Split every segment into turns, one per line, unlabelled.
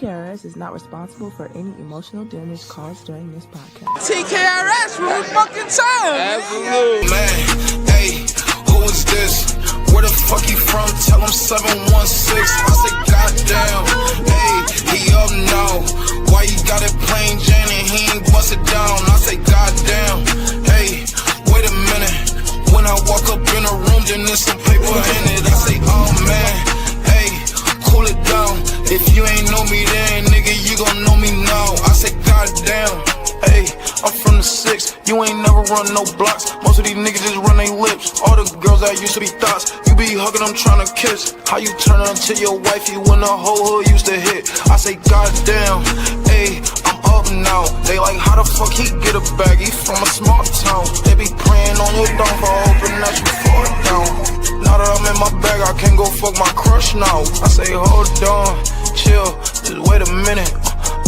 Tkrs is not responsible for any emotional damage caused during this podcast.
Tkrs, what we fucking time?
Absolutely. Man, hey, who is this? Where the fuck he from? Tell him 716. I say, goddamn, hey, he up now. Why you got it plain Jane and he ain't bust it down? I say, goddamn, hey, wait a minute. When I walk up in a room, then there's some paper in it. I say, oh man, hey, cool it down. If you ain't know me then, nigga, you gon' know me now. I say, goddamn, hey, I'm from the 6. You ain't never run no blocks. Most of these niggas just run their lips. All the girls that used to be thoughts, you be hugging them trying to kiss. How you turn her into your wifey when the whole hood used to hit? I say, goddamn, hey, I'm up now. They like, how the fuck he get a bag? He from a small town. They be praying on your downfall, hoping that you fall down. Now that I'm in my bag, I can't go fuck my crush now. I say, hold on, chill, just wait a minute.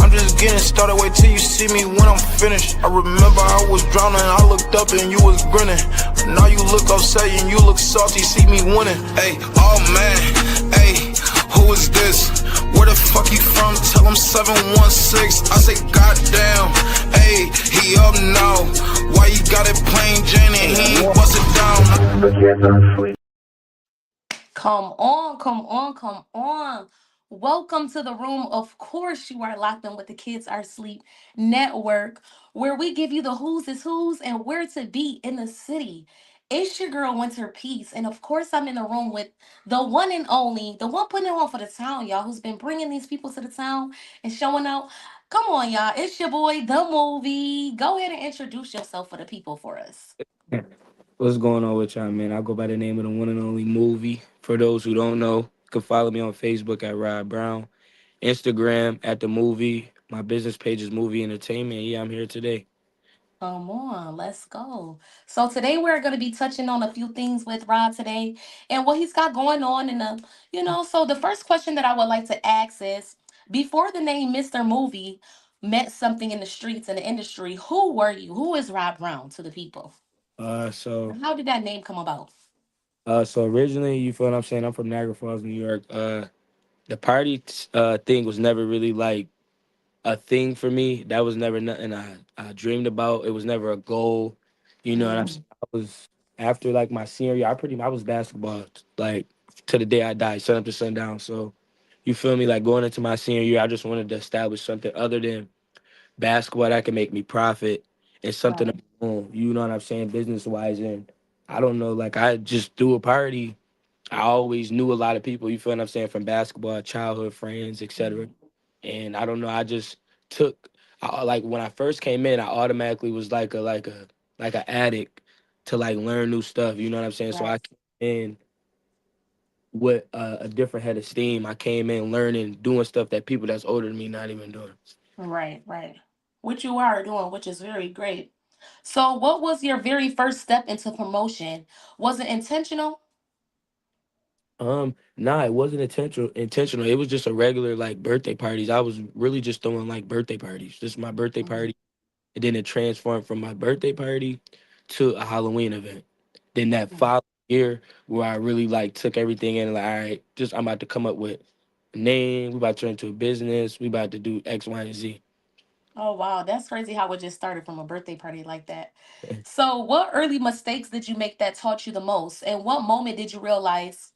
I'm just getting started, wait till you see me when I'm finished. I remember I was drowning, I looked up and you was grinning. Now you look upset and you look salty, see me winning. Hey, oh man, hey, who is this? Where the fuck he from? Tell him 716. I say, goddamn, hey, he up now. Why you got it plain Jane and he ain't bust it down?
Come on, come on, come on. Welcome to the room. Of course, you are locked in with the Kids Are Sleep Network, where we give you the who's is who's and where to be in the city. It's your girl, Winter Peace. And of course, I'm in the room with the one and only, the one putting it on for the town, y'all, who's been bringing these people to the town and showing out. Come on, y'all. It's your boy, The Movie. Go ahead and introduce yourself for the people for us.
What's going on with y'all, man? I go by the name of the one and only Movie. For those who don't know, you can follow me on Facebook at Rod Brown, Instagram at the Movie. My business page is Movie Entertainment. Yeah, I'm here today.
Come on, let's go. So today we're going to be touching on a few things with Rod today and what he's got going on so the first question that I would like to ask is before the name Mr. Movie meant something in the streets and the industry, who were you? Who is Rod Brown to the people?
Uh, so,
How did that name come about?
so originally, you feel what I'm saying? I'm from Niagara Falls, New York. The party thing was never really like a thing for me. That was never nothing I dreamed about. It was never a goal. You know what I'm saying?
Mhm.
I was after like my senior year. I was basketball like to the day I died, sun up to sundown. So you feel me? Like going into my senior year, I just wanted to establish something other than basketball that can make me profit and something of
Right.
my own. You know what I'm saying? Business wise, and I don't know. Like I just threw a party. I always knew a lot of people. You feel what I'm saying? From basketball, childhood friends, etc.
Mhm.
And I don't know. I just took like when I first came in, I automatically was like a addict to like learn new stuff. You know what I'm saying? So
Right.
I came in with a different head of steam. I came in learning, doing stuff that people that's older than me not even doing.
Right, right. Which you are doing, which is very great. So what was your very first step into promotion? Was it intentional?
Nah, it wasn't intentional. Intentional. It was just a regular like birthday parties. I was really just throwing like birthday parties. Just my birthday
Mhm.
party, and then it transformed from my birthday party to a Halloween event. Then that following year, where I really like took everything in, like, all right, just I'm about to come up with a name. We about to turn into a business. We about to do X, Y, and Z.
Oh wow, that's crazy how it just started from a birthday party like that. So, what early mistakes did you make that taught you the most? And what moment did you realize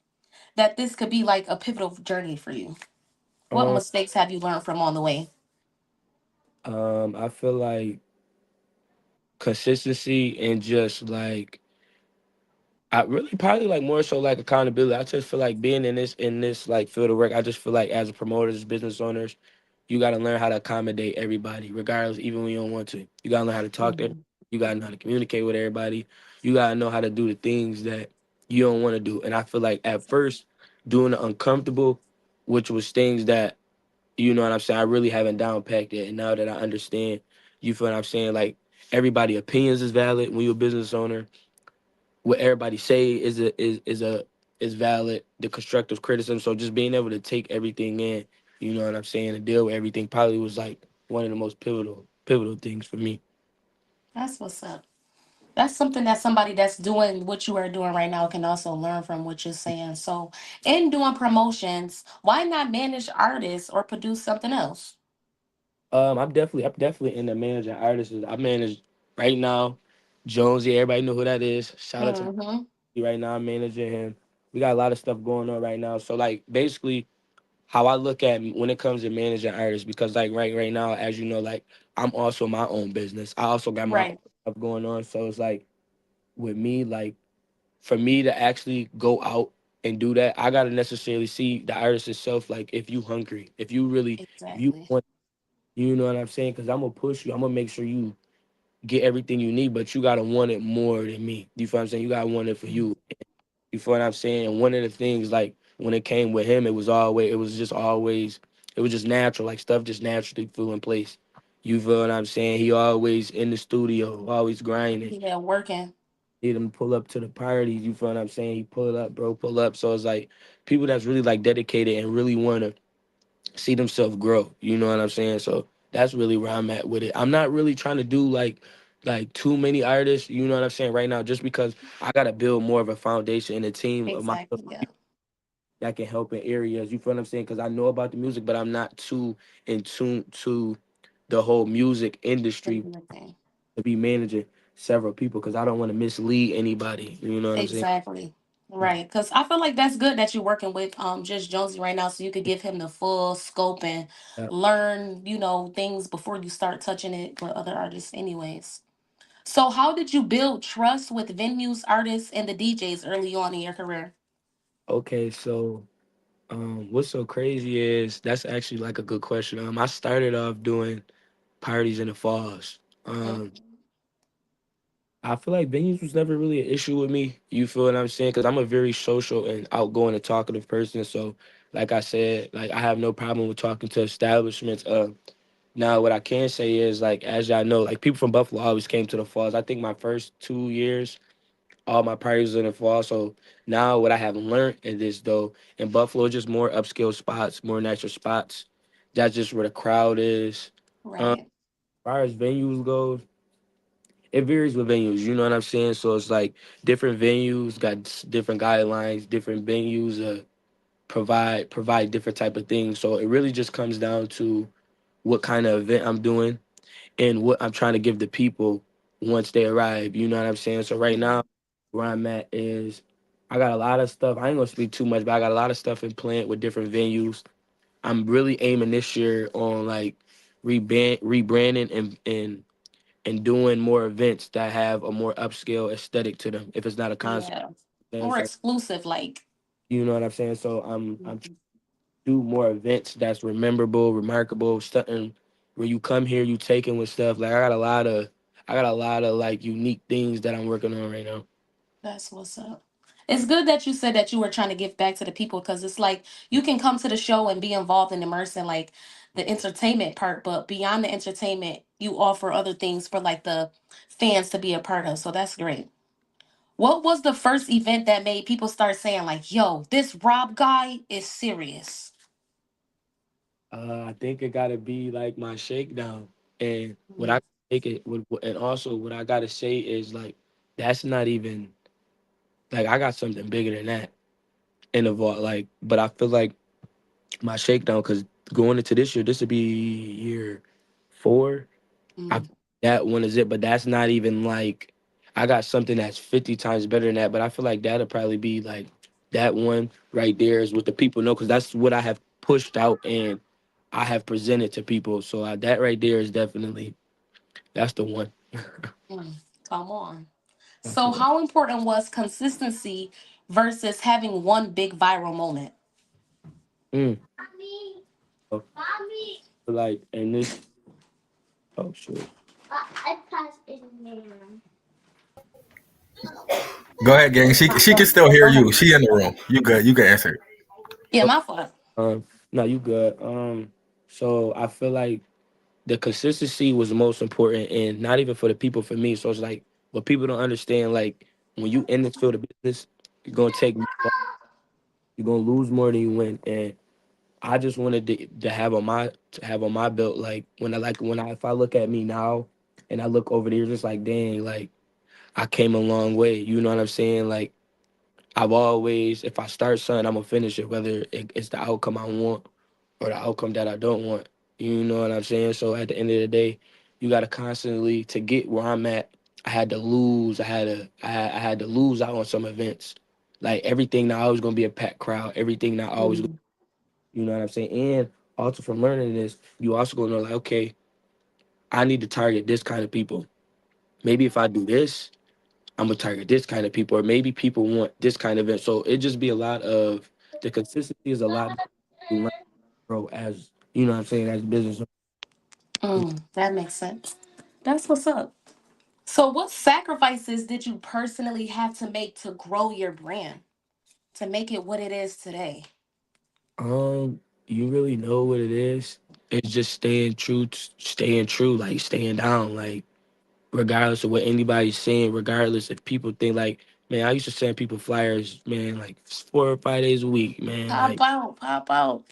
that this could be like a pivotal journey for you? What
Um,
mistakes have you learned from on the way?
I feel like consistency and just like I really probably like more so like accountability. I just feel like being in this like field of work. I just feel like as a promoters, business owners, you got to learn how to accommodate everybody, regardless, even when you don't want to. You got to learn how to talk to.
Mhm.
You got to know how to communicate with everybody. You got to know how to do the things that you don't want to do. And I feel like at first doing the uncomfortable, which was things that you know what I'm saying, I really haven't down packed yet. And now that I understand, you feel what I'm saying, like everybody opinions is valid when you're a business owner what everybody say is valid. The constructive criticism. So just being able to take everything in, you know what I'm saying, and deal with everything probably was like one of the most pivotal things for me.
That's what's up. That's something that somebody that's doing what you are doing right now can also learn from what you're saying. So, in doing promotions, why not manage artists or produce something else?
I'm definitely into managing artists. I manage right now, Jonesy. Everybody know who that is. Shout out to
Mm-hmm.
right now. I'm managing him. We got a lot of stuff going on right now. So like basically, how I look at when it comes to managing artists, because like right now, as you know, like I'm also my own business. I also got my own
Right.
stuff going on. So it's like with me, like for me to actually go out and do that, I gotta necessarily see the artist itself. Like if you hungry, if you
Exactly.
want, you know what I'm saying? Because I'm gonna push you. I'm gonna make sure you get everything you need, but you gotta want it more than me. You feel what I'm saying? You gotta want it for you. You feel what I'm saying? And one of the things, like when it came with him, it was just natural. Like stuff just naturally flew in place. You feel what I'm saying? He always in the studio, always grinding.
Yeah, working.
Need him to pull up to the parties. You feel what I'm saying? He pull up, bro, pull up. So it's like people that's really like dedicated and really want to see themselves grow. You know what I'm saying? So that's really where I'm at with it. I'm not really trying to do like too many artists. You know what I'm saying right now, just because I gotta build more of a foundation and a team of my
Exactly. Yeah.
that can help in areas. You feel what I'm saying? Because I know about the music, but I'm not too in tune to the whole music industry
Everything.
to be managing several people because I don't want to mislead anybody. You know what I'm saying?
Exactly. Right. Because I feel like that's good that you're working with just Jonesy right now, so you could give him the full scope and
Yeah.
learn, things before you start touching it with other artists, anyways. So, how did you build trust with venues, artists, and the DJs early on in your career?
Okay, so what's so crazy is that's actually like a good question. I started off doing parties in the falls. Um,
Mm.
I feel like venues was never really an issue with me. You feel what I'm saying? Because I'm a very social and outgoing and talkative person. So, like I said, like I have no problem with talking to establishments. Now, what I can say is like, as y'all know, like people from Buffalo always came to the falls. I think my first 2 years, all my parties was in the fall. So now, what I have learned in this though, in Buffalo, just more upscale spots, more natural spots. That's just where the crowd is. As
Right.
far as venues goes, it varies with venues. You know what I'm saying? So it's like different venues got different guidelines. Different venues provide different type of things. So it really just comes down to what kind of event I'm doing and what I'm trying to give the people once they arrive. You know what I'm saying? So right
Mm.
now, where I'm at is I got a lot of stuff. I ain't gonna speak too much, but I got a lot of stuff in plan with different venues. I'm really aiming this year on like rebranding and doing more events that have a more upscale aesthetic to them. If it's not a concert,
Yeah.
then
More
so
exclusive, like.
you know what I'm saying. So I'm
Mhm.
do more events that's rememberable, remarkable, something where you come here, you take in with stuff. Like I got a lot of like unique things that I'm working on right now.
That's what's up. It's good that you said that you were trying to give back to the people because it's like you can come to the show and be involved and immersed in like the entertainment part, but beyond the entertainment, you offer other things for like the fans to be a part of. So that's great. What was the first event that made people start saying like, "Yo, this Rob guy is serious"?
I think it gotta be like my shakedown, and what
Mm.
I take it with, and also what I gotta say is like that's not even like I got something bigger than that in the vault. Like, but I feel like my shakedown because going into this year, this would be year 4. I
Mm.
that one is it, but that's not even like I got something that's 50 times better than that. But I feel like that'll probably be like that one right there is what the people know because that's what I have pushed out and I have presented to people. So that right there is definitely that's the one.
Mm. Come on.
That's the
So,
one.
how important was consistency versus having one big viral moment?
Mm. So, like and this oh shit.
Go ahead, gang. She can still
Yeah,
hear
go ahead.
you. She in the room. You good. You can answer.
Yeah, my fault.
No, you good. So I feel like the consistency was the most important and not even for the people for me. So it's like what people don't understand, like when you in this field of business, you're gonna take you're gonna lose more than you win. And I just wanted to have on my belt like when I if I look at me now and I look over there, just like dang, like I came a long way. You know what I'm saying? Like I've always, if I start something, I'm gonna finish it, whether it's the outcome I want or the outcome that I don't want. You know what I'm saying? So at the end of the day, you gotta constantly to get where I'm at. I had to lose. I had to lose out on some events. Like everything now always gonna be a packed crowd. Everything now always,
Mm,
you know what I'm saying? And also from learning this, you also gonna know like, okay, I need to target this kind of people. Maybe if I do this, I'm gonna target this kind of people, or maybe people want this kind of event. So it just be a lot of the consistency is a lot that you learn, bro, as you know what I'm saying, as a business.
that makes sense. That's what's up. So, what sacrifices did you personally have to make to grow your brand, to make it what it is today?
You really know what it is. It's just staying true, like staying down, like regardless of what anybody's saying, regardless if people think like, man, I used to send people flyers, man, like 4 or 5 days a week, man,
Pop
like,
out, pop out.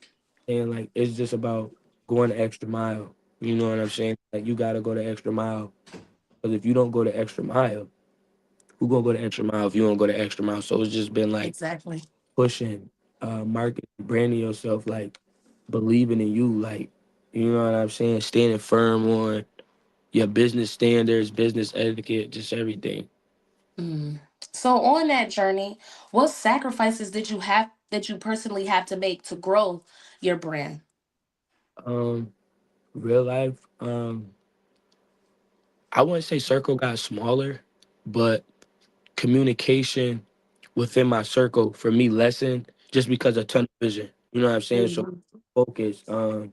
and like it's just about going the extra mile. You know what I'm saying? Like you gotta go the extra mile. Because if you don't go the extra mile, who gonna go the extra mile if you don't go the extra mile? So it's just been like
Exactly.
pushing, marketing, branding yourself, like believing in you, like you know what I'm saying, standing firm on your business standards, business etiquette, just everything.
Mm. So, on that journey, what sacrifices did you personally have to make to grow your brand?
Um, real life, I wouldn't say circle got smaller, but communication within my circle for me lessened just because of tunnel vision. You know what I'm saying? So
Mhm.
focus,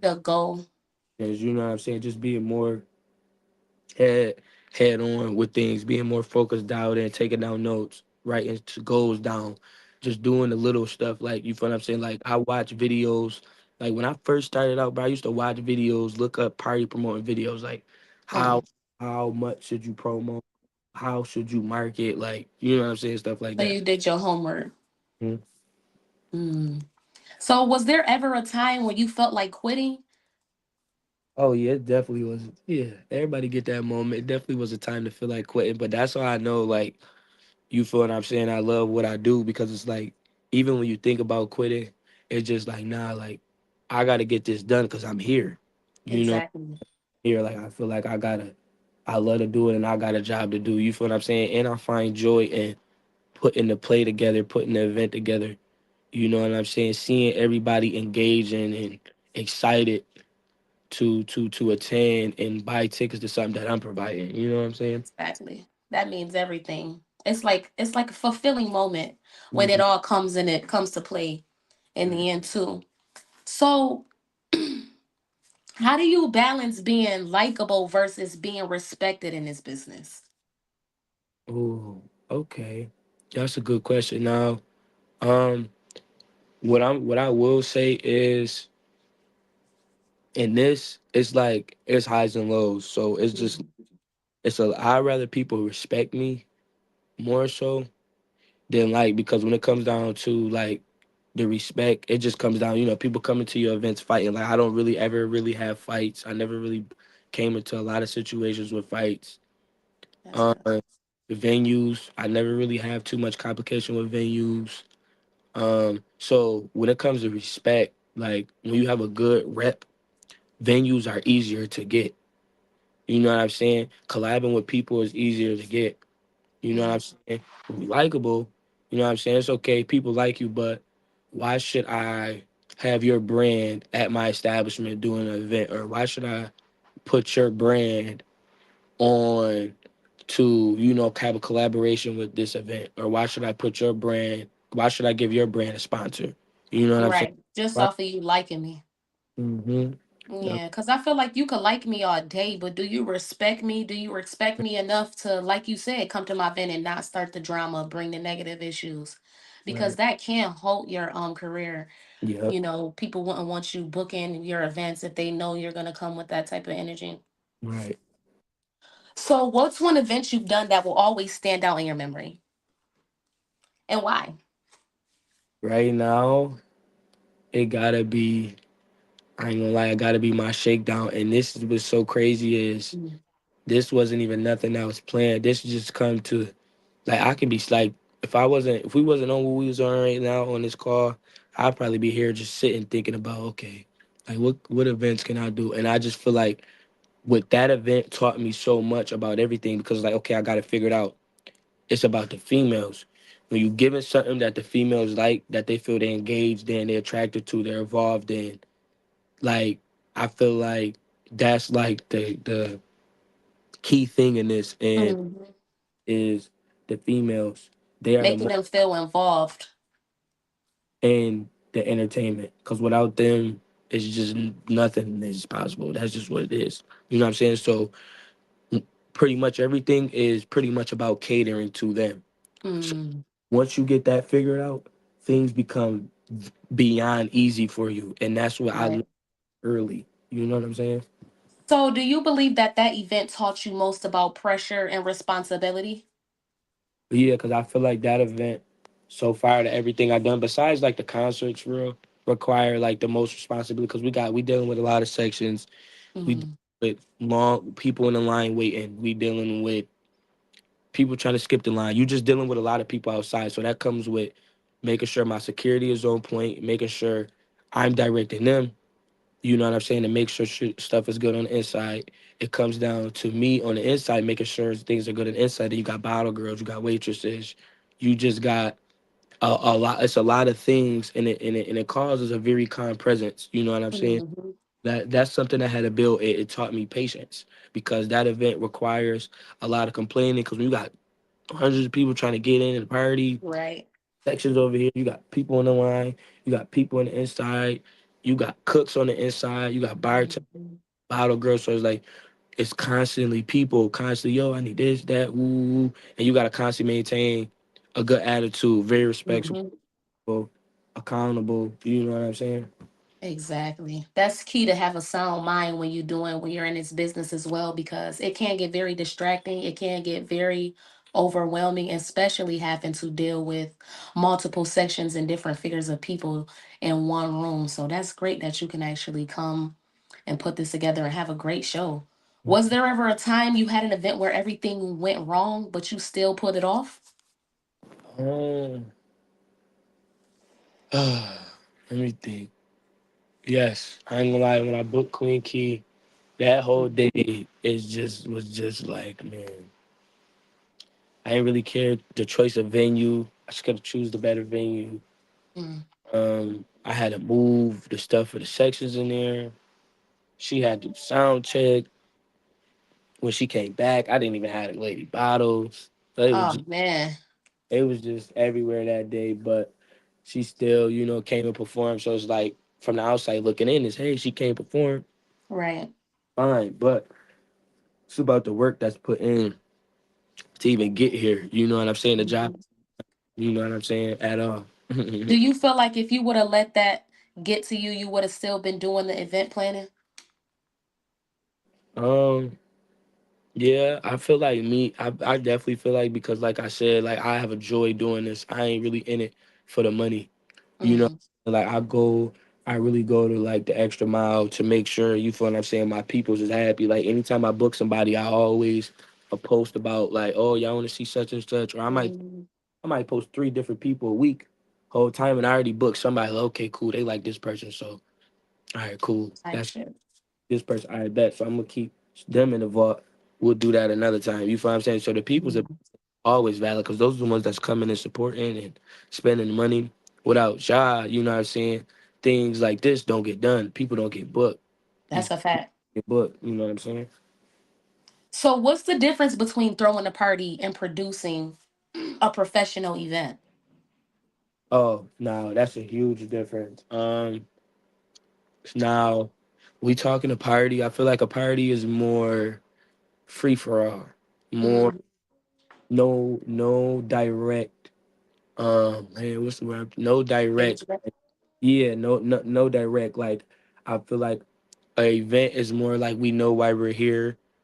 The goal.
is you know what I'm saying, just being more head head on with things, being more focused, dialed in, taking down notes, writing goals down, just doing the little stuff. Like you feel what I'm saying? Like I watch videos. Like when I first started out, bro, I used to watch videos, look up party promoting videos, like how
Mm.
how much should you promote? How should you market? Like you know what I'm saying, stuff like
So,
that.
you did your homework.
Mhm.
Mm. So, was there ever a time when you felt like quitting?
Oh yeah, it definitely was. Yeah, everybody get that moment. It definitely was a time to feel like quitting, but that's why I know like you feel what I'm saying? I love what I do because it's like even when you think about quitting, it's just like nah, like I gotta get this done because I'm here. You know,
Exactly.
here like I feel like I love to do it and I got a job to do. You feel what I'm saying? And I find joy in putting the play together, putting the event together. You know what I'm saying? Seeing everybody engaging and excited to attend and buy tickets to something that I'm providing. You know what I'm saying?
Exactly. That means everything. It's like a fulfilling moment when it
Mhm.
all comes to play in the end too. So, how do you balance being likable versus being respected in this business?
Oh, okay. That's a good question. Now, um, what I will say is in this, it's like it's highs and lows. So it's just
Mhm.
I'd rather people respect me more so than like because when it comes down to like the respect, it just comes down, people coming to your events fighting. Like I don't really ever really have fights. I never really came into a lot of situations with fights.
That's
Uh,
good.
the venues, I never really have too much complication with venues. So when it comes to respect, like when you have a good rep, venues are easier to get. You know what I'm saying? Collabing with people is easier to get. You know what I'm
Mhm.
saying? Be likable. You know what I'm saying? It's okay. People like you, but why should I have your brand at my establishment doing an event, or why should I put your brand on to have a collaboration with this event, or why should I put your brand? Why should I give your brand a sponsor? You know what I'm saying?
Right. Just
Why?
off of you liking me.
Mm-hmm.
Yeah, because I feel like you could like me all day, but do you respect me? Do you respect me enough to, like you said, come to my event and not start the drama, bring the negative issues? Because
Right.
that can halt your career.
Yep.
People wouldn't want you booking your events if they know you're gonna come with that type of energy.
Right.
So, what's one event you've done that will always stand out in your memory, and why?
Right now, it gotta be. I ain't gonna lie. It gotta be my shakedown. And this is what's so crazy is
Mm.
this wasn't even nothing that was planned. This just come to. Like I can be like, if we wasn't on what we was on right now on this call, I'd probably be here just sitting thinking about, okay, like what events can I do? And I just feel like with that event taught me so much about everything because like, okay, I got it figured out. It's about the females. When you give it something that the females like, that they feel they're engaged in, they're attracted to, they're involved in, like I feel like that's like the key thing in this, and
Mhm.
is the females. They are the
Making
most
them feel involved.
in the entertainment because without them, it's just nothing is possible. That's just what it is. You know what I'm saying? So pretty much everything is pretty much about catering to them. So
Mm,
once you get that figured out, things become beyond easy for you, and that's what I
right.
learned early. You know what I'm saying?
So, do you believe that that event taught you most about pressure and responsibility?
But yeah, because I feel like that event, so far to everything I've done, besides like the concerts, real require like the most responsibility because we dealing with a lot of sections. We dealing
Mm,
with long people in the line waiting. We dealing with people trying to skip the line. You just dealing with a lot of people outside, so that comes with making sure my security is on point, making sure I'm directing them. You know what I'm saying? To make sure stuff is good on the inside. It comes down to me on the inside, making sure things are good on the inside. Then you got bottle girls, you got waitresses, you just got a lot. It's a lot of things, and it causes a very calm presence. You know what I'm saying?
mhm.
That's something I had to build. It taught me patience because that event requires a lot of complaining because when you got hundreds of people trying to get in the party,
Right.
sections over here. You got people on the line. You got people on the inside. You got cooks on the inside. You got bartenders,
Mhm.
bottle girls. So it's like it's constantly people, constantly, yo, I need this, that, woo, and you gotta constantly maintain a good attitude, very respectful,
Mhm.
accountable. You know what I'm saying?
Exactly. That's key to have a sound mind when you're in this business as well, because it can get very distracting. It can get very overwhelming, especially having to deal with multiple sections and different figures of people in one room. So that's great that you can actually come and put this together and have a great show. Was there ever a time you had an event where everything went wrong, but you still put it off?
Um, let me think. Yes, I ain't gonna lie. When I booked Queen Key, that whole day is just was just like, man, I didn't really care the choice of venue. I just gotta choose the better venue.
Mm,
I had to move the stuff for the sections in there. She had to sound check. When she came back, I didn't even have the lady bottles. So
oh man.
it was just everywhere that day. But she still, came and performed. So it's like from the outside looking in, is hey, she came perform,
Right.
fine. But it's about the work that's put in to even get here. You know what I'm saying? The job.
Mhm.
You know what I'm saying? At all.
Do you feel like if you would have let that get to you, you would have still been doing the event planning?
um. Yeah, I feel like me. I definitely feel like because, like I said, like I have a joy doing this. I ain't really in it for the money. You know,
Mm,
like I really go to like the extra mile to make sure you feel what I'm saying. My peoples is happy. Like anytime I book somebody, I always a post about like, oh, y'all want to see such and such, or
mm,
I might post 3 different people a week, whole time, and I already booked somebody. Like, okay, cool, they like this person, so all right, cool.
type
That's
shit.
this person. I bet. So I'm gonna keep them in the vault. We'll do that another time. You feel what I'm saying? So the people's are
Mhm.
always valid because those are the ones that's coming and supporting and spending money. Without y'all, you know what I'm saying? Things like this don't get done. People don't get booked.
That's
These
a fact.
get booked. You know what I'm saying?
So, what's the difference between throwing a party and producing a professional event?
Oh, no, that's a huge difference. Now we talking a party. I feel like a party is more free for all, more
Mm,
no direct. Man, what's the word? No direct.
engagement.
Yeah, no direct. Like I feel like an event is more like we know why we're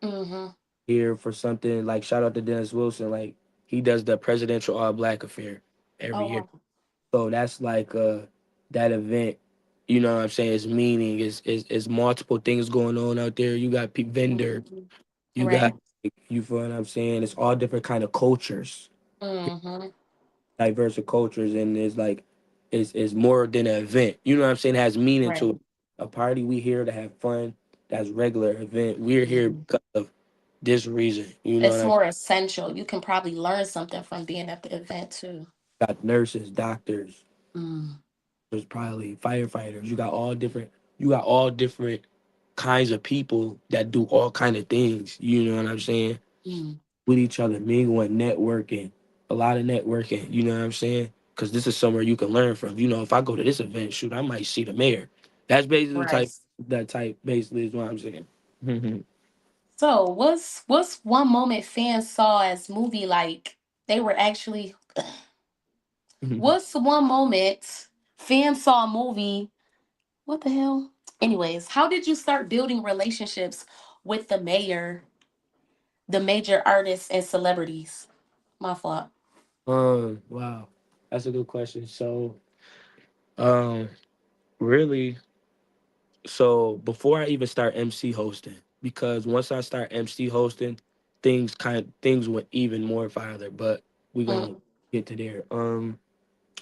Mm-hmm.
here for something. Like shout out to Dennis Wilson. Like he does the presidential all black affair every
Oh
year.
wow.
So that's like that event. You know what I'm saying? It's meaning. Is multiple things going on out there. You got vendors.
Mhm.
You got
Right.
you feel what I'm saying? It's all different kind of cultures.
Mm-hmm.
Diverse of cultures, and it's like it's more than an event. You know what I'm saying? It has meaning to
Right.
it. A party, we here to have fun. That's regular event. We're here
Mhm.
because of this reason. You know what
It's
I'm
more essential. You can probably learn something from being at the event too.
got nurses, doctors,
Mm.
there's probably firefighters. You got all different kinds of people that do all kind of things. You know what I'm saying?
Mm.
With each other, mingling, networking, a lot of networking. You know what I'm saying? Because this is somewhere you can learn from. You know, if I go to this event, shoot, I might see the mayor. That's basically the
Right.
type. That type basically is what I'm saying.
So, what's one moment fans saw as movie like they were actually? What's one moment fans saw a movie? What the hell? Anyways, how did you start building relationships with the mayor, the major artists and celebrities? My fault.
Wow, that's a good question. So, um, really, so before I even start MC hosting, because once I start MC hosting, things went even more farther. But we're gonna
Mm.
get to there.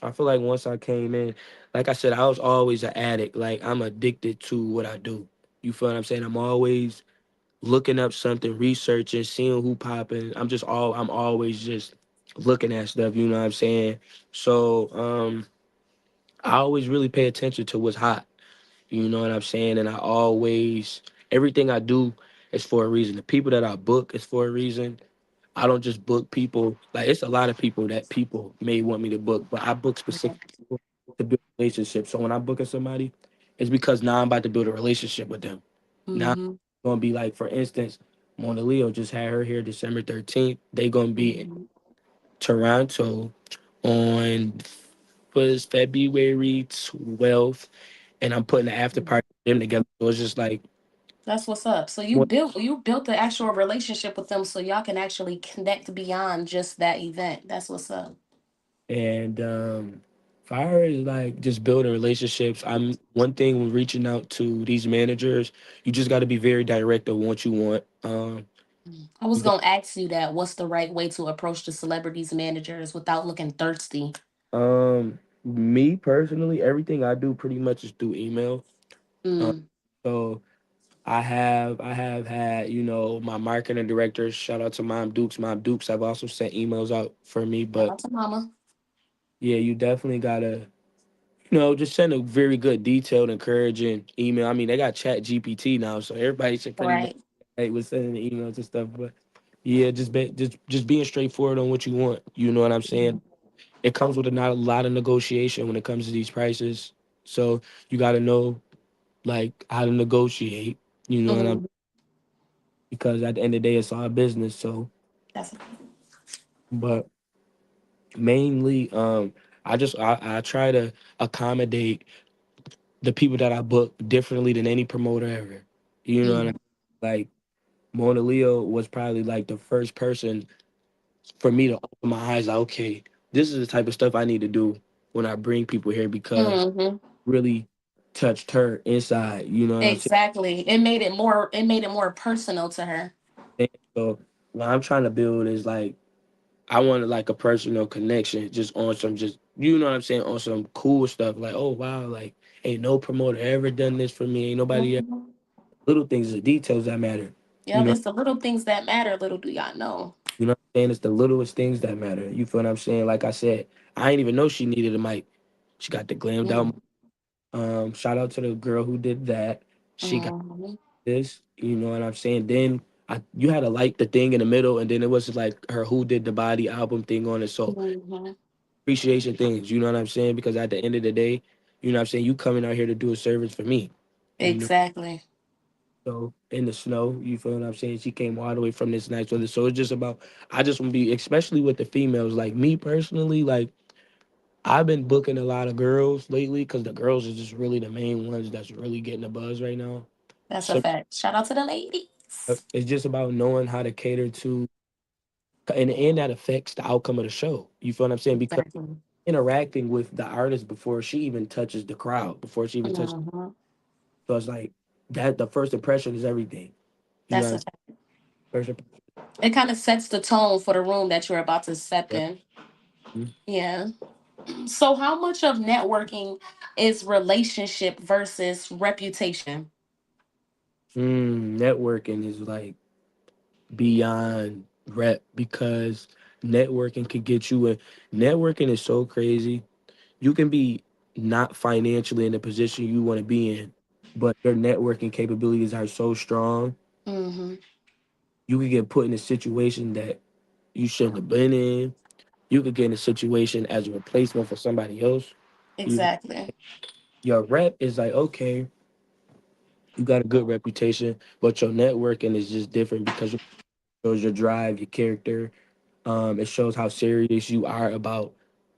I feel like once I came in, like I said, I was always an addict. Like I'm addicted to what I do. You feel what I'm saying? I'm always looking up something, researching, seeing who popping. I'm always just looking at stuff, you know what I'm saying? So I always really pay attention to what's hot. You know what I'm saying? And I always everything I do is for a reason. The people that I book is for a reason. I don't just book people. Like it's a lot of people that people may want me to book, but I book specific people to build relationships. So when I'm booking somebody, it's because now I'm about to build a relationship with them. Now I'm
Mm-hmm.
gonna be like, for instance, Mona Leo just had her here December 13th. They gonna be in
Mm-hmm.
Toronto on was February 12th, and I'm putting the after party with them together. So it's just like
That's what's up. So you built the actual relationship with them so y'all can actually connect beyond just that event. That's what's up.
and fire is like just building relationships. I'm one thing when reaching out to these managers, you just got to be very direct of what you want.
I was
You got
gonna ask you that. What's the right way to approach the celebrities managers without looking thirsty?
me personally, everything I do pretty much is through email. Um,
Mm.
so I have had, my marketing director, shout out to Mom Dukes. Mom Dukes have also sent emails out for me.
Shout
But
out to mama.
yeah, you definitely gotta, just send a very good, detailed, encouraging email. I mean, they got Chat GPT now, so everybody should pretty much
Right.
was sending the emails and stuff. But yeah, just being straightforward on what you want. You know what I'm saying? It comes with not a lot of negotiation when it comes to these prices. So you got to know like how to negotiate. You know what I'm
Mm.
because at the end of the day, it's all business. So,
That's
but mainly, I try to accommodate the people that I book differently than any promoter ever. You know what I mean?
mm.
Like Mona Leo was probably like the first person for me to open my eyes. Like, okay, this is the type of stuff I need to do when I bring people here because
Hmm.
really touched her inside. You know what I'm
Exactly. It made it more personal to her.
saying? So what I'm trying to build is like I wanted like a personal connection, just on some just you know what I'm saying, on some cool stuff. Like, oh wow, like ain't no promoter ever done this for me. Ain't nobody ever,
Mhm.
little things, the details that matter. You
Yep,
know,
it's the little things that matter. Little do y'all know.
you know what I'm saying? It's the littlest things that matter. You feel what I'm saying? Like I said, I didn't even know she needed a mic. She got the glammed out.
Mm.
Shout out to the girl who did that. She got
Mhm.
this. You know what I'm saying? Then you had to like the thing in the middle, and then it was like her who did the body album thing on it. So
Mhm.
appreciation things. You know what I'm saying? Because at the end of the day, you know what I'm saying, you coming out here to do a service for me. You know,
Exactly.
so in the snow, you feel what I'm saying? She came all the way from this nice weather. So it's just about I just want to be, especially with the females, like me personally, like I've been booking a lot of girls lately because the girls are just really the main ones that's really getting the buzz right now.
That's a
So
fact. Shout out to the ladies.
it's just about knowing how to cater to, and that affects the outcome of the show. You feel what I'm saying? Because
Exactly.
interacting with the artist before she even touches the crowd, before she even touches.
Mhm.
So it's like that the first impression is everything. You know
That's
what
a
I'm saying?
fact.
First impression.
It kind of sets the tone for the room that you're about to step
Yeah.
in. Yeah. So, how much of networking is relationship versus reputation?
Networking is like beyond rep because networking could get you in. Networking is so crazy. You can be not financially in the position you want to be in, but your networking capabilities are so strong,
Mm-hmm.
you could get put in a situation that you shouldn't have been in. You could get in a situation as a replacement for somebody else. You,
Exactly.
your rep is like, okay, you got a good reputation, but your networking is just different because it shows your drive, your character. It shows how serious you are about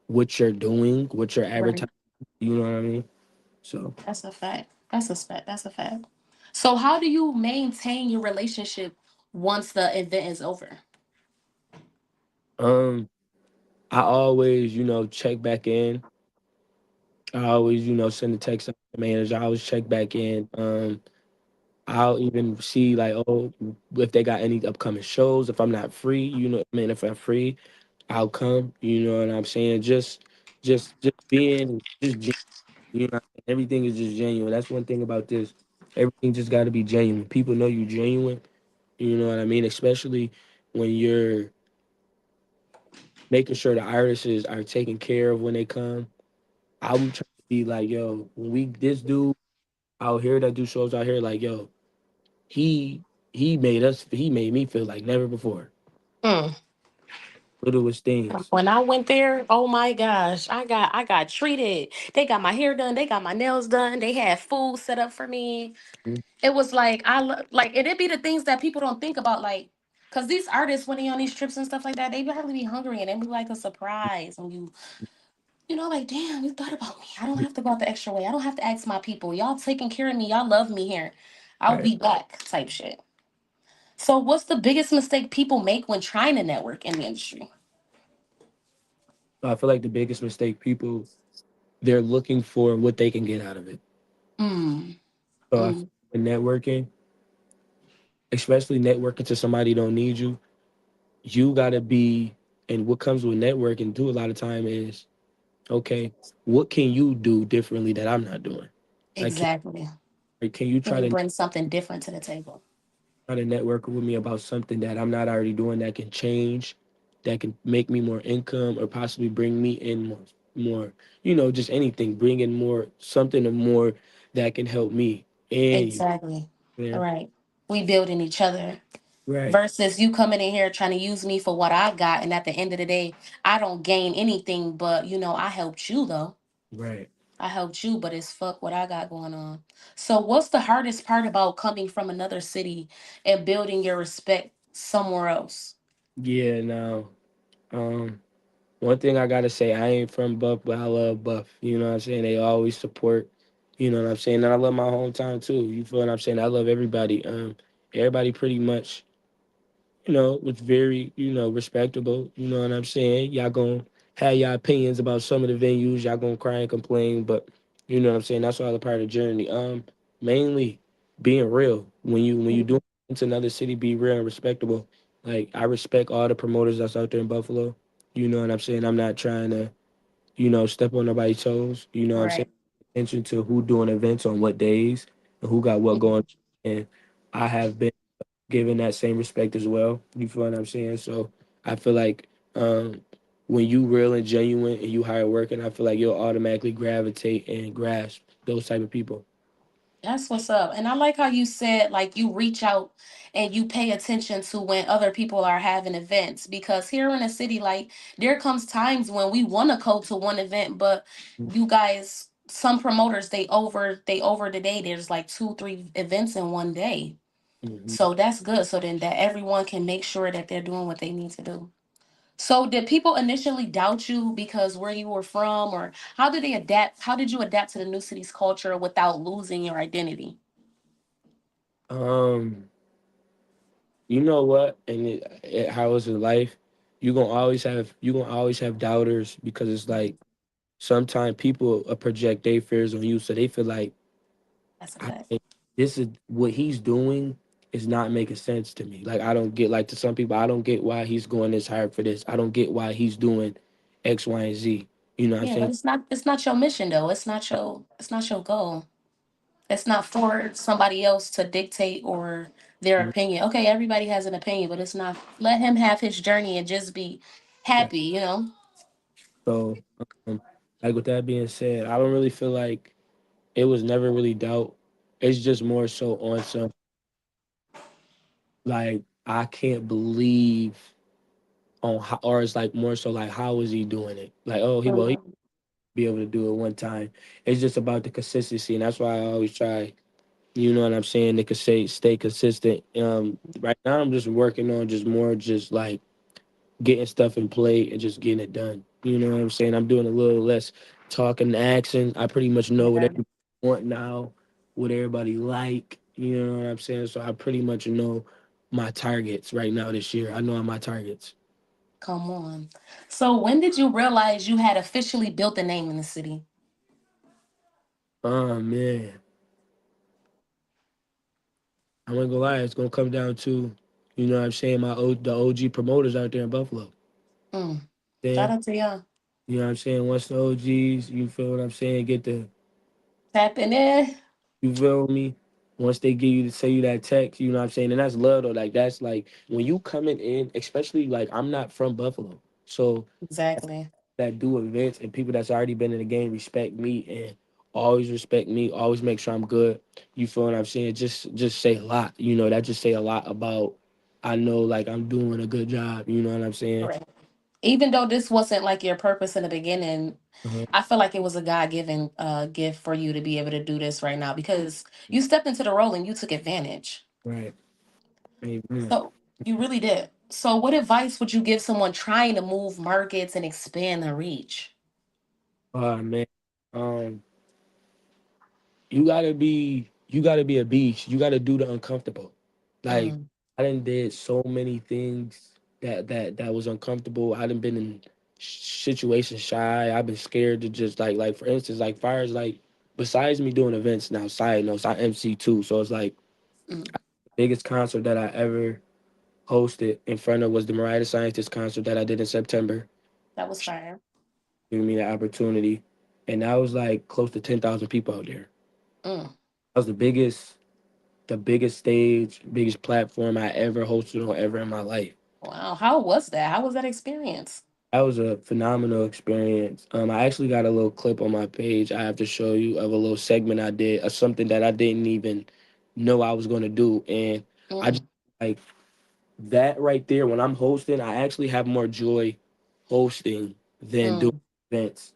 what you're doing, what you're
Right.
advertising. You know what I mean? So,
That's a fact. That's a fact. That's a fact. So, how do you maintain your relationship once the event is over?
um, I always, check back in. I always, send a text out to the manager. I always check back in. I'll even see like, oh, if they got any upcoming shows. If I'm not free, I mean, if I'm free, I'll come. You know what I'm saying? Just being, everything is just genuine. That's one thing about this. Everything just got to be genuine. People know you genuine. You know what I mean? Especially when you're making sure the artists are taken care of when they come. I'm trying to be like, yo, when we this dude out here that do shows out here, like, yo, he he made me feel like never before.
Mm.
Littlest things.
When I went there, oh my gosh, I got treated. They got my hair done, they got my nails done, they had food set up for me.
Mhm.
It was like like and it be the things that people don't think about, like, cause these artists when they on these trips and stuff like that, they probably be hungry and it be like a surprise when you like, damn, you thought about me. I don't have to go out the extra way. I don't have to ask my people. Y'all taking care of me. Y'all love me here. I'll
Right.
be back type shit. So what's the biggest mistake people make when trying to network in the industry?
So I feel like the biggest mistake people they're looking for what they can get out of it.
Mm,
So I feel
mm,
like in networking, especially networking to somebody who don't need you, you gotta be and what comes with networking too a lot of time is okay, what can you do differently that I'm not doing? Like
exactly.
can you
Can you bring something different to the table?
try to network with me about something that I'm not already doing that can change, that can make me more income or possibly bring me in more, just anything, bring in more something or more that can help me and you.
Exactly.
Yeah.
All right. We building each other
Right.
versus you coming in here trying to use me for what I got. And at the end of the day, I don't gain anything, but I helped you though.
Right.
I helped you, but it's fuck what I got going on. So, what's the hardest part about coming from another city and building your respect somewhere else?
Yeah. Now, um, one thing I gotta say, I ain't from Buff, but I love Buff. You know what I'm saying? They always support. You know what I'm saying? And I love my hometown too. You feel what I'm saying? I love everybody. Everybody pretty much was very, respectable. You know what I'm saying? Y'all gonna have y'all opinions about some of the venues. Y'all gonna cry and complain, but you know what I'm saying? That's all a part of the journey. Mainly being real. When you do into another city, be real and respectable. Like I respect all the promoters that's out there in Buffalo. You know what I'm saying? I'm not trying to, step on nobody's toes. You know what I'm saying?
Right.
Attention to who doing events on what days and who got what going.
Mhm.
And I have been given that same respect as well. You feel what I'm saying? So I feel like when you real and genuine and you hard working, I feel like you'll automatically gravitate and grasp those type of people.
That's what's up. And I like how you said, like, you reach out and you pay attention to when other people are having events. Because here in the city, like, there comes times when we want to go to one event, but you guys, some promoters, they over the day. There's like two, three events in one day.
Mm-hmm.
So that's good. So then that everyone can make sure that they're doing what they need to do. So did people initially doubt you because where you were from, or how did they adapt? How did you adapt to the new city's culture without losing your identity?
Um, you know what? And how is it life? You gonna always have doubters because it's like sometimes people project their fears on you, so they feel like
That's a
I,
fact.
this is what he's doing is not making sense to me. Like I don't get like to some people, I don't get why he's going this hard for this. I don't get why he's doing X, Y, and Z. You know what I'm
Yeah, but
saying?
it's not your mission though. It's not your goal. It's not for somebody else to dictate or their opinion. Okay, everybody has an opinion, but it's not. Let him have his journey and just be
Right.
happy, you know?
So, um, like with that being said, I don't really feel like it was never really doubt. It's just more so on some like I can't believe on how, or it's like more so like how is he doing it? Like oh he
Mhm.
be able to do it one time. It's just about the consistency, and that's why I always try. You know what I'm saying? They could say stay consistent. Right now I'm just working on just more just like getting stuff in play and just getting it done. You know what I'm saying? I'm doing a little less talking and action. I pretty much know what
Yeah.
everybody want now, what everybody like. You know what I'm saying? So I pretty much know my targets right now this year. I know my targets.
Come on. So when did you realize you had officially built a name in the city?
Oh man, I'm gonna go lie. It's gonna come down to, you know what I'm saying, the OG promoters out there in Buffalo.
Mm. Shout
Then
out to y'all.
you know what I'm saying. Once the OGs, you feel what I'm saying, get the
Tapping in.
you feel me? Once they give you to say you that text, you know what I'm saying? And that's love though. Like that's like when you coming in, especially like I'm not from Buffalo. So
Exactly.
that do events and people that's already been in the game respect me and always respect me, always make sure I'm good. You feel what I'm saying? Just say a lot. You know, that just say a lot about I know like I'm doing a good job, you know what I'm saying?
Correct. Even though this wasn't like your purpose in the beginning,
Uh-huh.
I feel like it was a God given gift for you to be able to do this right now because you stepped into the role and you took advantage.
Right. Amen.
So you really did. So, what advice would you give someone trying to move markets and expand their reach?
Oh man. Um you gotta be a beast. You gotta do the uncomfortable. Like
Mm,
I done did so many things that was uncomfortable. I done been in situations shy. I've been scared to just like for instance, like fires like besides me doing events now, side notes, I MC too. So it's like
mm,
the biggest concert that I ever hosted in front of was the Mariah the Scientist concert that I did in September.
that was fire.
Giving me the opportunity. And that was like close to 10,000 people out there.
Mm.
That was the biggest stage, biggest platform I ever hosted on ever in my life.
Wow. How was that? How was that experience?
That was a phenomenal experience. I actually got a little clip on my page I have to show you of a little segment I did of something that I didn't even know I was going to do. And I just
Mm,
like that right there. When I'm hosting, I actually have more joy hosting than doing
mm.
events.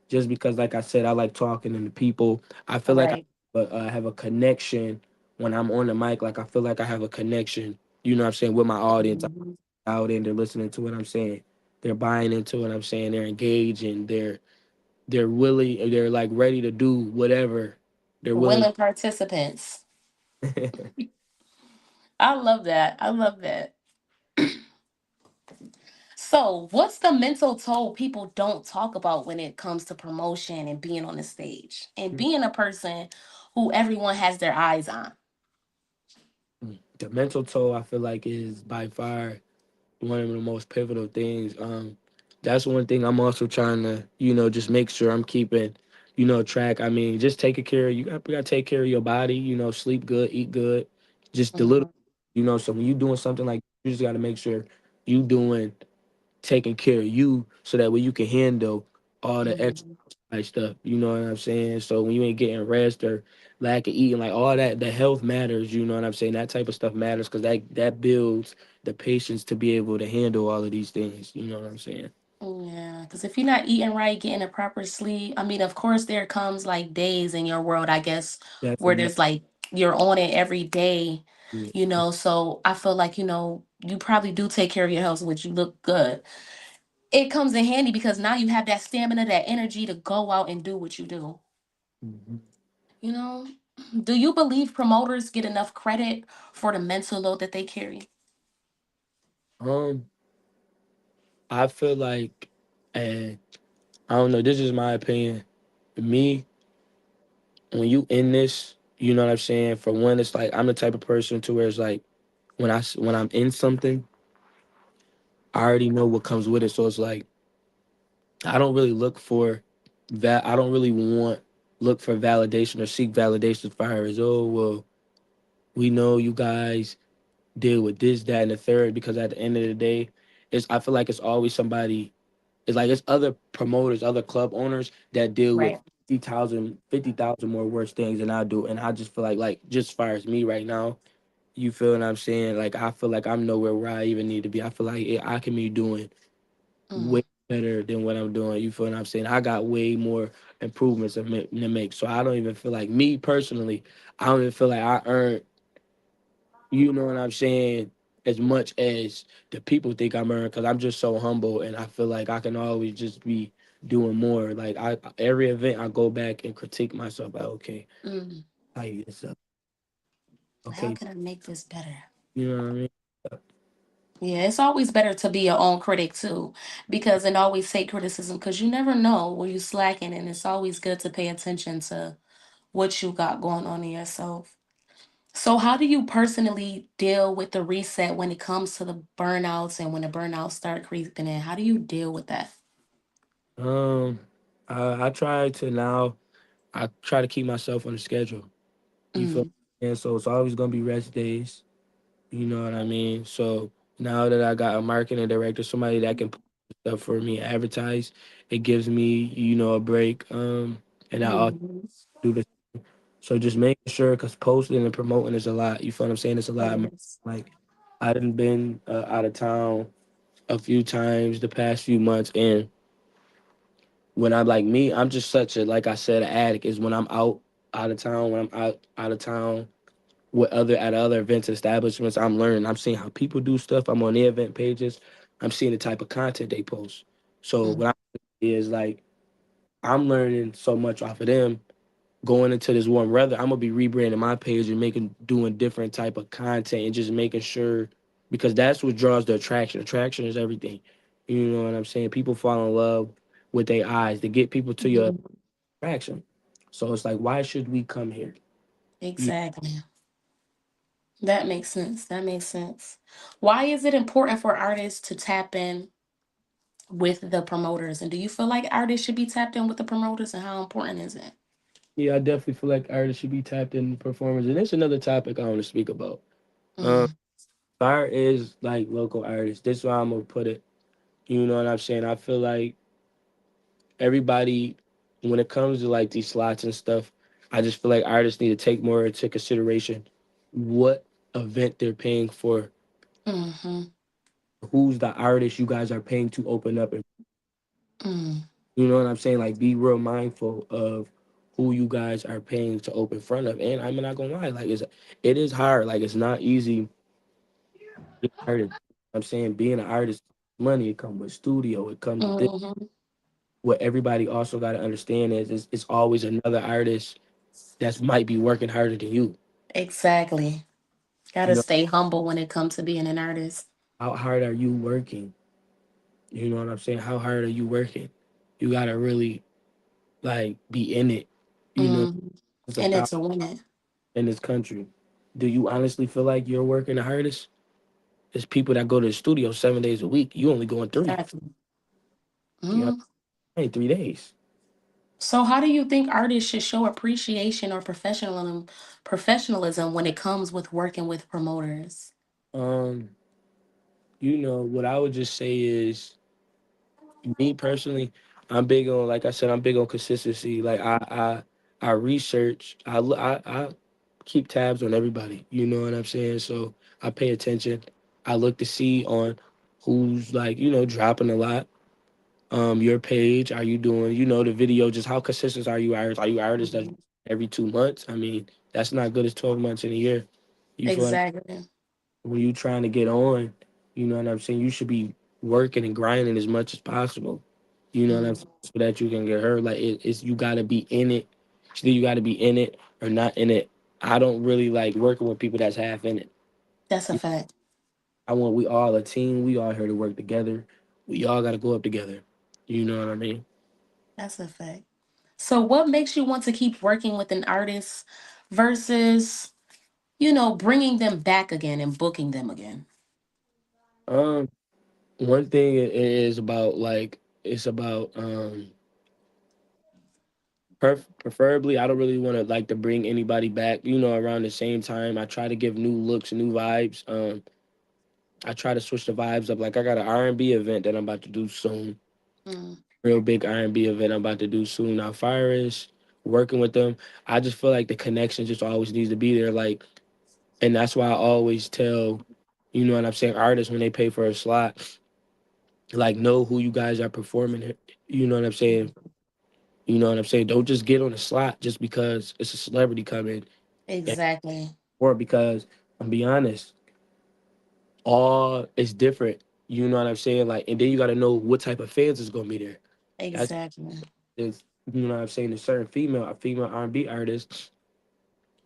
Just because, like I said, I like talking to the people. I feel like
Right.
I have a connection when I'm on the mic. Like I feel like I have a connection, you know what I'm saying, with my audience
Mhm.
out and they're listening to what I'm saying. They're buying into what I'm saying. They're engaging. They're willing. They're like ready to do whatever. They're willing.
Willing participants. I love that. I love that. So, what's the mental toll people don't talk about when it comes to promotion and being on the stage and being a person who everyone has their eyes on?
The mental toll I feel like is by far one of the most pivotal things. That's one thing I'm also trying to, just make sure I'm keeping, track. I mean, just taking care of you gotta take care of your body, sleep good, eat good, just the little,
Mhm.
so when you doing something like you just gotta make sure you doing taking care of you so that way you can handle all the extra
Mhm.
like stuff. You know what I'm saying? So when you ain't getting rest or lack of eating, like all that, the health matters. You know what I'm saying? That type of stuff matters because that builds the patience to be able to handle all of these things. You know what I'm saying?
Yeah, because if you're not eating right, getting a proper sleep, I mean, of course, there comes like days in your world, I guess, where
Definitely.
there's like you're on it every day,
Yeah.
So I feel like, you probably do take care of your health, which you look good. It comes in handy because now you have that stamina, that energy to go out and do what you do.
Mhm.
You know, do you believe promoters get enough credit for the mental load that they carry?
Um, I feel like, and I don't know. This is my opinion. Me, when you in this, you know what I'm saying. For one, it's like I'm the type of person to where it's like when I'm in something, I already know what comes with it. So it's like I don't really look for that. I don't really want look for validation or seek validation as far as, oh well, we know you guys deal with this, that, and the third, because at the end of the day, it's I feel like it's always somebody. It's like it's other promoters, other club owners that deal with
Right.
50,000 more worse things than I do, and I just feel like just as far as me right now, you feel what I'm saying? Like I feel like I'm nowhere where I even need to be. I feel like I can be doing way
Mm.
better than what I'm doing. You feel what I'm saying? I got way more improvements to make. So I don't even feel like me personally. I don't even feel like I earned. You know what I'm saying? As much as the people think I'm earned, because I'm just so humble, and I feel like I can always just be doing more. Like I every event I go back and critique myself. Like okay,
Mm.
I this up.
How
Okay,
can I make this better?
you know what I mean?
Yeah, it's always better to be your own critic too, because and always take criticism because you never know where you slacking, and it's always good to pay attention to what you got going on in yourself. So, how do you personally deal with the reset when it comes to the burnouts and when the burnouts start creeping in? How do you deal with that?
Um, I try to now. I try to keep myself on the schedule. You feel?
Mm,
And so it's always gonna be rest days. You know what I mean? So now that I got a marketing director, somebody that can put stuff for me, advertise, it gives me, a break. And I also
mm,
do this. So just making sure, because posting and promoting is a lot. You feel what I'm saying? It's a
it
lot.
is.
Like I done been out of town a few times the past few months, and when I'm like me, I'm just such a like I said, an addict. Is when I'm out of town, when I'm out of town with other events and establishments, I'm learning. I'm seeing how people do stuff. I'm on their event pages. I'm seeing the type of content they post. So
Mm,
what I is like I'm learning so much off of them. Going into this warm weather, I'm gonna be rebranding my page and doing different type of content and just making sure because that's what draws the attraction. Attraction is everything. You know what I'm saying? People fall in love with their eyes to get people to your
mm,
attraction. So it's like, why should we come here? You
exactly. That makes sense. That makes sense. Why is it important for artists to tap in with the promoters? And do you feel like artists should be tapped in with the promoters? And how important is it?
Yeah, I definitely feel like artists should be tapped in performers, and it's another topic I want to speak about. Um,
Mm,
fire is like local artists. This is why I'm gonna put it. You know what I'm saying? I feel like everybody, when it comes to like these slots and stuff, I just feel like artists need to take more into consideration what event they're paying for,
mm-hmm,
who's the artist you guys are paying to open up, and
mm,
you know what I'm saying? Like, be real mindful of who you guys are paying to open front of. And I'm not gonna lie, like it is hard. Like it's not easy being an artist. I'm saying being an artist, money, it comes with studio, it comes with this.
mm-hmm.
What everybody also got to understand is it's always another artist that might be working harder than you.
Exactly.
You
Gotta
know,
stay humble when it comes to being an artist.
how hard are you working? You know what I'm saying? How hard are you working? You gotta really like be in it. You know,
Mm.
it's a
And
power
it's a win.
in this country. Do you honestly feel like you're working the hardest? There's people that go to the studio 7 days a week. You only going three.
Exactly.
You know,
Mm.
ain't 3 days.
So how do you think artists should show appreciation or professionalism when it comes with working with promoters?
Um, what I would just say is me personally, I'm big on, like I said, I'm big on consistency. Like I research, I keep tabs on everybody. You know what I'm saying? So I pay attention. I look to see on who's like, dropping a lot. Your page, are you doing, the video? Just how consistent are you artists? Are you artists that
Mhm.
every 2 months? I mean, that's not good as 12 months in a year. You feel
Exactly.
when you trying to get on, you know what I'm saying? You should be working and grinding as much as possible. You know what I'm
Mm.
saying? So that you can get hurt. Like it's you gotta be in it. Either you gotta be in it or not in it. I don't really like working with people that's half in it.
That's a fact.
I want we all a team. We all here to work together. We all gotta go up together. You know what I mean?
That's a fact. So what makes you want to keep working with an artist versus bringing them back again and booking them again?
Um, one thing is about like it's about preferably I don't really want to like to bring anybody back. Around the same time, I try to give new looks, new vibes. I try to switch the vibes up. Like I got an R&B event that I'm about to do soon.
Mm,
Real big R&B event I'm about to do soon. Now, Fire is working with them. I just feel like the connection just always needs to be there. Like, and that's why I always tell, what I'm saying, artists when they pay for a slot, like know who you guys are performing. You know what I'm saying? You know what I'm saying? Don't just get on a slot just because it's a celebrity coming, and-
exactly.
or because I'm be honest, all it's different. You know what I'm saying? Like, and then you got to know what type of fans is gonna be there. That's
Exactly.
is you know what I'm saying. A certain a female R&B artist,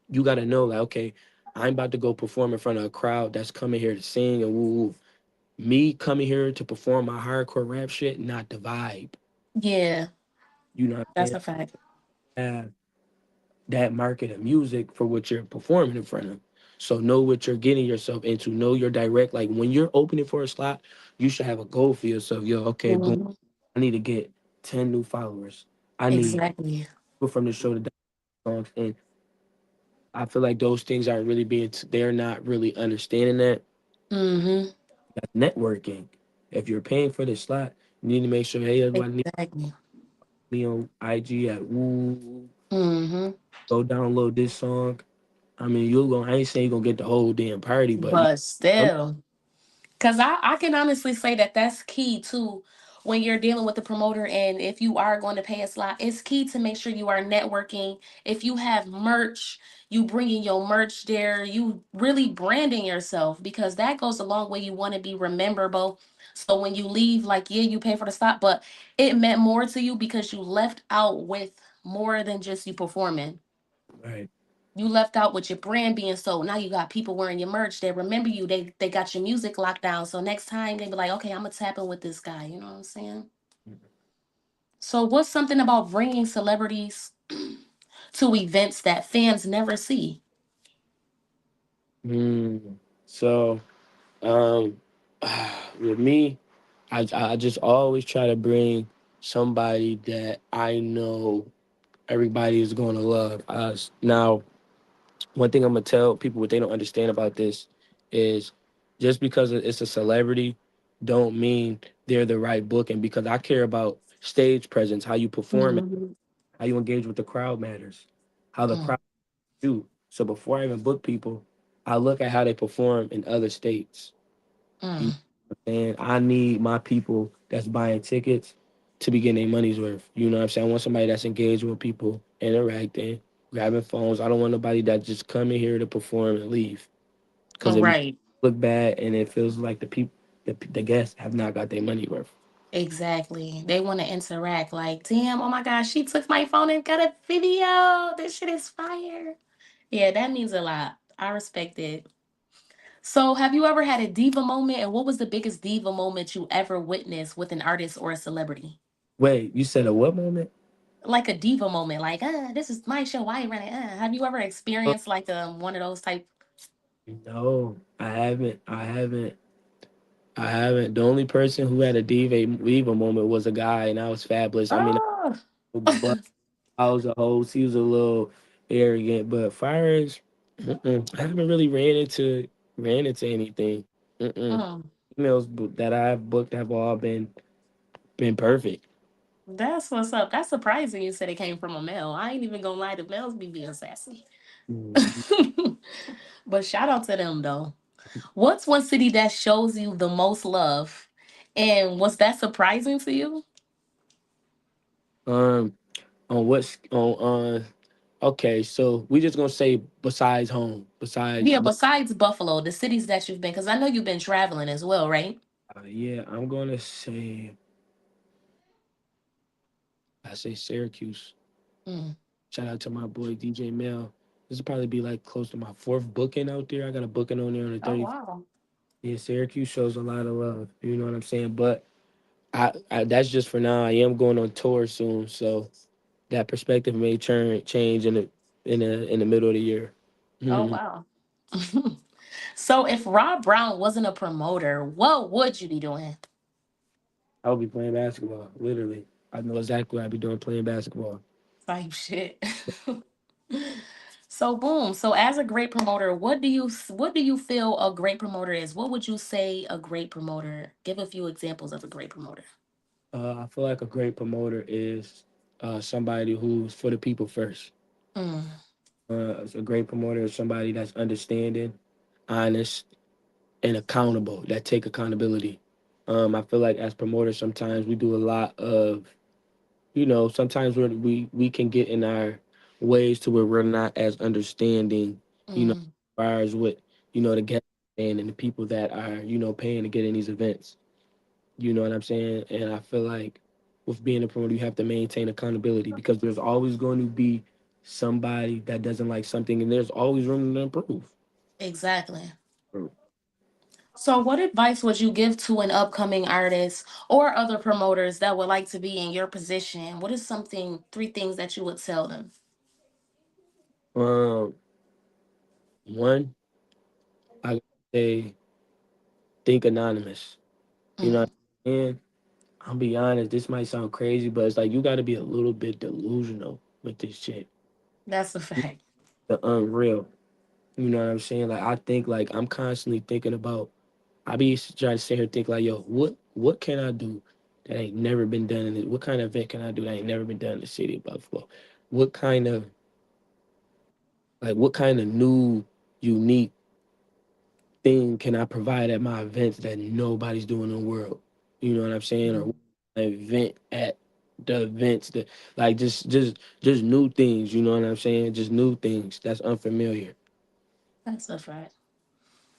you got to know like, okay, I'm about to go perform in front of a crowd that's coming here to sing and woo woo. Me coming here to perform my hardcore rap shit, not the vibe.
Yeah,
You know what I'm
that's
saying?
a fact.
Have that market of music for what you're performing in front of. So know what you're getting yourself into. Know your direct. Like when you're opening for a slot, you should have a goal for yourself. Yo, okay, boom.
Mhm.
I need to get 10 new followers. I need
Exactly.
people from the show to dance songs. And I feel like those things aren't really they're not really understanding that.
Mm-hmm.
That's networking. If you're paying for the slot, you need to make sure, hey, everybody need
Exactly.
me on IG at woo.
Mm-hmm.
Go download this song. I mean, I ain't saying you're going to get the whole damn party, but
But
some,
still. Because I can honestly say that that's key too when you're dealing with the promoter. And if you are going to pay a slot, it's key to make sure you are networking. If you have merch, you bringing your merch there, you really branding yourself because that goes a long way. You want to be rememberable. So when you leave, like, yeah, you pay for the slot, but it meant more to you because you left out with more than just you performing.
right.
You left out with your brand being sold. Now you got people wearing your merch. They remember you. They got your music locked down. So next time they be like, okay, I'm gonna tap in with this guy. You know what I'm saying? So what's something about bringing celebrities to events that fans never see?
Mm. So, um, with me, I just always try to bring somebody that I know everybody is going to love us. Now, one thing I'm gonna tell people what they don't understand about this is just because it's a celebrity, don't mean they're the right booking. Because I care about stage presence, how you perform,
Mhm.
how you engage with the crowd matters, how the
Mm,
crowd do. So before I even book people, I look at how they perform in other states. You know
mm.
what I'm saying? I need my people that's buying tickets to be getting their money's worth. You know what I'm saying? I want somebody that's engaged with people, interacting, grabbing phones. I don't want nobody that just come in here to perform and leave. Because
All
it
right.
look bad and it feels like the guests have not got their money worth.
Exactly. They want to interact. Like, damn, oh my gosh, she took my phone and got a video. This shit is fire. Yeah, that means a lot. I respect it. So, have you ever had a diva moment, and what was the biggest diva moment you ever witnessed with an artist or a celebrity?
Wait, you said a what moment?
Like a diva moment, like, this is my show. Why you running? Have you ever
Oh,
experienced like one of those type?
no, I haven't. I haven't. The only person who had a diva moment was a guy, and I was fabulous. I mean,
Oh,
but I was a host. He was a little arrogant, but Fires, I haven't really ran into anything. Mm-mm.
mm,
That I've booked have all been perfect.
that's what's up. That's surprising. You said it came from a male. I ain't even gonna lie. The males be being sassy.
Mhm.
But shout out to them though. What's one city that shows you the most love, and was that surprising to you?
Um, on what's on okay, so we just gonna say besides home,
Yeah, besides Buffalo, the cities that you've been, because I know you've been traveling as well, right?
yeah, I'm gonna say I say Syracuse.
Mm.
Shout out to my boy DJ Mel. This will probably be like close to my fourth booking out there. I got a booking on there on the
Oh
30th.
wow.
Yeah, Syracuse shows a lot of love. You know what I'm saying? But I that's just for now. I am going on tour soon, so that perspective may change in the middle of the year.
Oh
Mhm.
wow. So if Rob Brown wasn't a promoter, what would you be doing?
I would be playing basketball. Literally, I know exactly what I'd be doing playing basketball.
Type shit. So boom. So as a great promoter, what do you feel a great promoter is? What would you say a great promoter? Give a few examples of a great promoter.
I feel like a great promoter is somebody who's for the people first.
Mm,
A great promoter is somebody that's understanding, honest, and accountable. That take accountability. I feel like as promoters, sometimes we do a lot of, sometimes we can get in our ways to where we're not as understanding, as
mm,
far as what the guests and the people that are paying to get in these events. You know what I'm saying? And I feel like with being a promoter, you have to maintain accountability because there's always going to be somebody that doesn't like something, and there's always room to improve.
exactly. So what advice would you give to an upcoming artist or other promoters that would like to be in your position? What is three things that you would tell them?
Um, One, I gotta say, think anonymous. You know,
Mm,
what I'm saying? I'll be honest, this might sound crazy, but it's like you got to be a little bit delusional with this shit.
that's a fact.
The unreal. You know what I'm saying? Like I think like I'm constantly thinking about. I be trying to sit here and think like, yo, what can I do that ain't never been done in it? What kind of event can I do that ain't never been done in the city of Buffalo? What kind of what kind of new unique thing can I provide at my events that nobody's doing in the world? You know what I'm saying? Or
Mhm.
what kind of event at the events that like just new things, you know what I'm saying? Just new things that's unfamiliar.
That's a fact.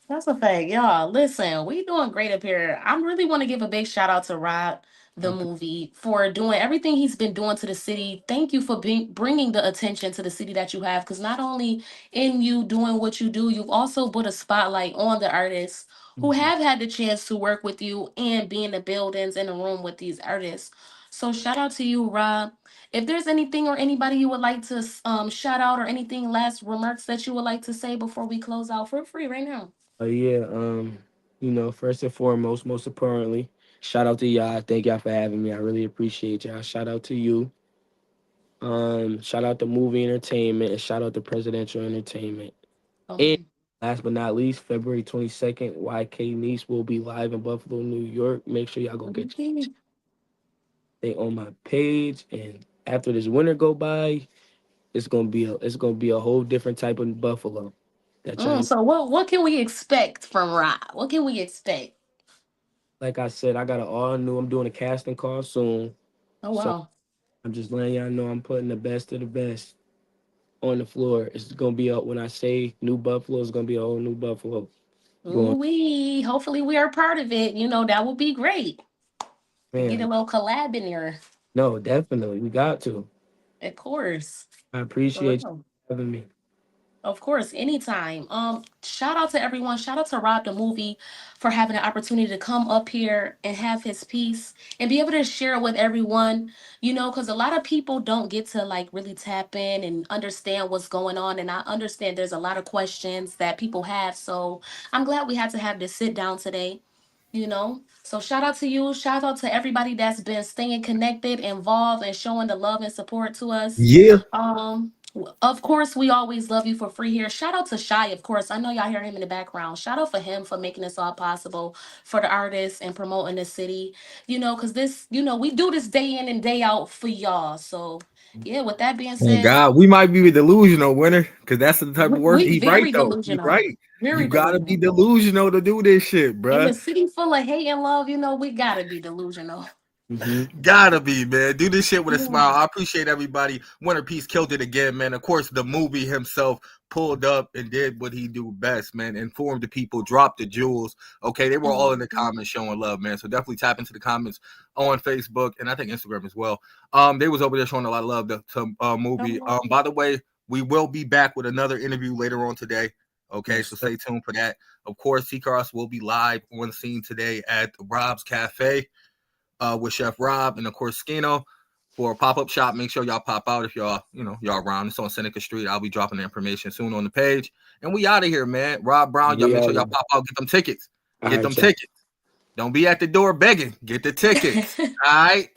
That's a fact, y'all. Listen, we doing great up here. I really want to give a big shout out to Rod, the
Okay.
movie, for doing everything he's been doing to the city. Thank you for bringing the attention to the city that you have. Because not only in you doing what you do, you've also put a spotlight on the artists who
Mhm.
have had the chance to work with you and be in the buildings in the room with these artists. So shout out to you, Rob. If there's anything or anybody you would like to shout out or anything last remarks that you would like to say before we close out, feel free right now.
Yeah, first and foremost, most importantly, shout out to y'all. Thank y'all for having me. I really appreciate y'all. Shout out to you. Shout out to movie entertainment and shout out to presidential entertainment. And
Um,
last but not least, February 22nd, YK Niece will be live in Buffalo, New York. Make sure y'all go get
okay.
they on my page. And after this winter go by, it's gonna be a whole different type of Buffalo. That y'all
So what can we expect from Rob? What can we expect?
like I said, I got an all new. I'm doing a casting call soon.
Oh
So
wow.
I'm just letting y'all know I'm putting the best of the best on the floor. It's gonna be when I say new Buffalo, it's gonna be a whole new Buffalo
Ooh
going.
wee. Hopefully we are part of it. That would be great. To get a
Man,
little collab in there.
no, definitely. We got to.
Of course.
I
For
appreciate you
real.
having me.
Of course, anytime. Shout out to everyone. Shout out to Rob the movie for having the opportunity to come up here and have his piece and be able to share it with everyone. Because a lot of people don't get to like really tap in and understand what's going on. And I understand there's a lot of questions that people have. So I'm glad we had to have this sit down today. So shout out to you. Shout out to everybody that's been staying connected, involved, and showing the love and support to us.
Yeah.
Of course, we always love you for free here. Shout out to Shy, of course. I know y'all hear him in the background. Shout out for him for making this all possible for the artists and promoting the city. Because we do this day in and day out for y'all. So yeah, with that being
Thank
said,
God, we might be delusional, winner, because that's the type of work.
we
He right
very
though. He
delusional.
right.
Very
You gotta be
delusional.
delusional to do this shit,
In a
bruh.
city full of hate and love, we gotta be delusional.
Hmm.
Gotta be, man. Do this shit with a smile.
Yeah.
I appreciate everybody. Winter Peace killed it again, man. Of course, the movie himself pulled up and did what he do best, man. Informed the people, dropped the jewels. Okay, they were all in the
Mhm.
comments showing love, man. So definitely tap into the comments on Facebook and I think Instagram as well. They was over there showing a lot of love to movie. By the way, we will be back with another interview later on today. Okay,
Yes,
so
sir.
stay tuned for that. Of course, Tkrs will be live on scene today at Rob's Cafe with Chef Rob and of course Skino. for a pop-up shop. Make sure y'all pop out if y'all around. It's on Seneca Street. I'll be dropping the information soon on the page. And we out of here, man. Rob Brown, y'all make sure y'all pop out, get them tickets. Get them tickets. Don't be at the door begging. Get the tickets. All right?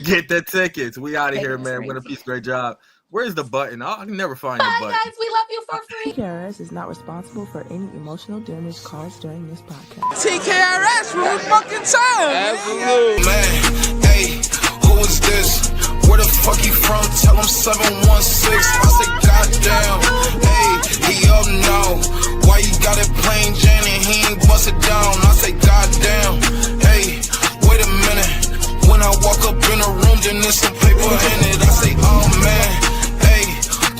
Get the tickets. We out of here, man. Win a piece. Great job. Where's the button? I can never find the button.
Bye, guys. We love you for free.
Tkrs is not responsible for any emotional damage caused during this podcast.
TKRS, we fucking time. Absolutely. Man, hey, who is this? Where the fuck he from? Tell him 716. I say, goddamn. Hey, he up now. Why you got it plain Jane and he ain't bust it down? I say, goddamn. Hey, wait a minute. When I walk up in a room, then there's some paper in it. I say, oh man.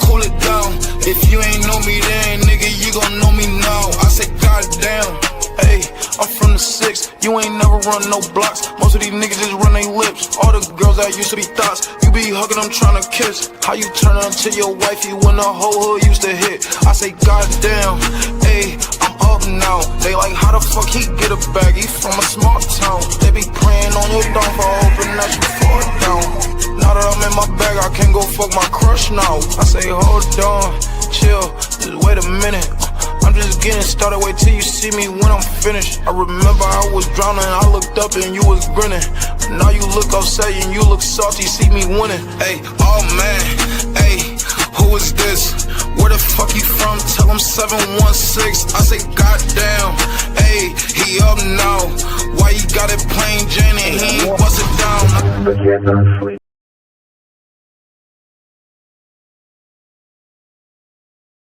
Cool it down. If you ain't know me then, nigga, you gon' know me now. I say, goddamn. Hey, I'm from the 6. You ain't never run no blocks. Most of these niggas just run their lips. All the girls that used to be thoughts, you be hugging them trying to kiss. How you turn into your wifey when the whole hood used to hit? I say, goddamn. Hey, I'm up now. They like, how the fuck he get a bag? He from a small town. They be praying on your downfall, hoping that you fall down. Now that I'm in my bag, I can't go fuck my crush now. I say, hold on, chill, just wait a minute. I'm just getting started, wait till you see me when I'm finished. I remember I was drowning, I looked up and you was grinning. Now you look upset and you look salty, see me winning. Hey, oh man, hey, who is this? Where the fuck you from? Tell him 716. I say, goddamn, hey, he up now. Why you got it plain Jane and he ain't bust it down?